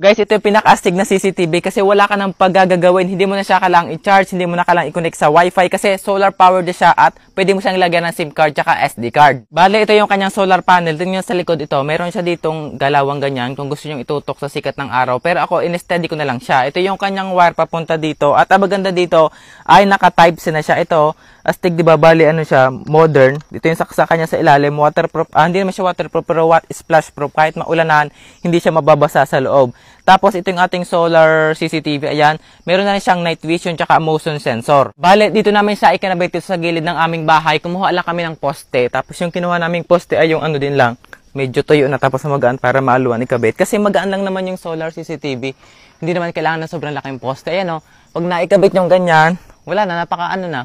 Guys, ito yung pinaka-astig na CCTV kasi wala ka nang paggagawin. Hindi mo na siya kailangang i-charge, hindi mo na kailangang i-connect sa Wi-Fi kasi solar powered na siya at pwede mo siyang lagyan ng SIM card tsaka SD card. Bale, ito yung kanyang solar panel. Tingnan nyo sa likod ito. Meron siya ditong galawang ganyan kung gusto nyo itutok sa sikat ng araw. Pero ako, in-steady ko na lang siya. Ito yung kanyang wire papunta dito. At ang maganda dito ay naka-type C na siya. Ito, astig, diba? Bale, ano siya, modern. Dito yung saksakan niya sa ilalim. Waterproof. Hindi naman siya waterproof pero splash proof. Kahit maulanan, hindi siya mababasa sa loob. Tapos ito yung ating solar CCTV, ayan. Meron na rin siyang night vision tsaka motion sensor. Bale, dito namin siya ikinabit dito sa gilid ng aming bahay. Kumuha lang kami ng poste. Tapos yung kinuha naming poste ay yung ano din lang. Medyo tuyo na tapos magaan para maaluan ikabit. Kasi magaan lang naman yung solar CCTV. Hindi naman kailangan ng sobrang laking poste. Ayan o, pag naikabit yung ganyan, wala na,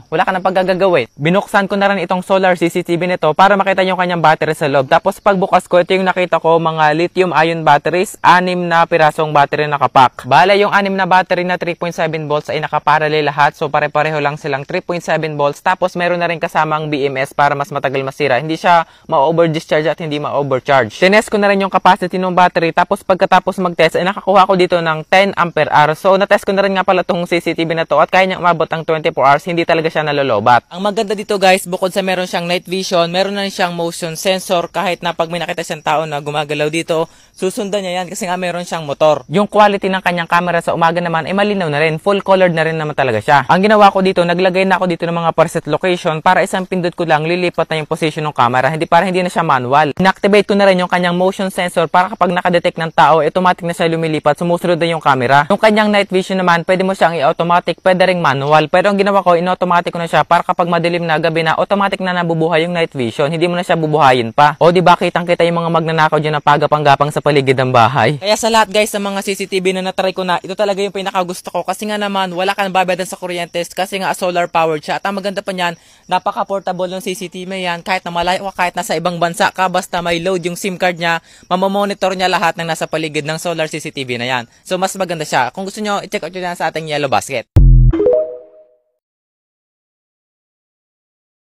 wala ka na paggagawin. Binuksan ko na rin itong solar CCTV nito para makita yung kanyang battery sa loob. Tapos pagbukas ko, ito yung nakita ko, mga lithium-ion batteries, 6 na pirasong battery nakapack. Bale, yung 6 na battery na 3.7 volts ay nakaparallel lahat. So pare-pareho lang silang 3.7 volts. Tapos meron na rin kasamang BMS para mas matagal masira. Hindi siya ma-over-discharge at hindi ma-overcharge. Tinest ko na rin yung capacity ng battery. Tapos pagkatapos mag-test, ay nakakuha ko dito ng 10 ampere hour. So natest ko na rin nga pala itong CCTV na to at kaya niyang umabot ang 24 hours, hindi talaga siya nalolobat. Ang maganda dito guys, bukod sa meron siyang night vision, meron na rin siyang motion sensor kahit na pag may nakita siyang tao na gumagalaw dito, susundan niya yan kasi nga meron siyang motor. Yung quality ng kanyang camera sa umaga naman ay malinaw na rin, full colored na rin naman talaga siya. Ang ginawa ko dito, naglagay na ako dito ng mga preset location para isang pindot ko lang lilipat na yung position ng camera, para hindi na siya manual. Inactivate ko na rin yung kanyang motion sensor para kapag nakadetect ng tao, automatic na siya lumilipat, sumusunod na yung camera. Yung kanyang night vision naman, pwede mo siyang i-automatic, pwede ring manual. Pero ang ginawa ko, in-automatic ko na siya para kapag madilim na gabi na, automatic na nabubuhay yung night vision. Hindi mo na siya bubuhayin pa. O diba, kitang-kita yung mga magnanakaw dyan na pagapang-gapang sa paligid ng bahay. Kaya sa lahat guys, sa mga CCTV na natry ko na, ito talaga yung pinakagusto ko. Kasi nga naman, wala ka nang babayadan sa kuryente kasi nga solar powered siya. At ang maganda pa niyan, napaka-portable ng CCTV yan. Kahit na malayo ka, kahit nasa ibang bansa ka, basta may load yung SIM card niya, mamamonitor niya lahat ng nasa paligid ng solar CCTV na yan. So mas maganda siya. Kung gusto nyo, i-check out nyo na sa ating Yellow Basket.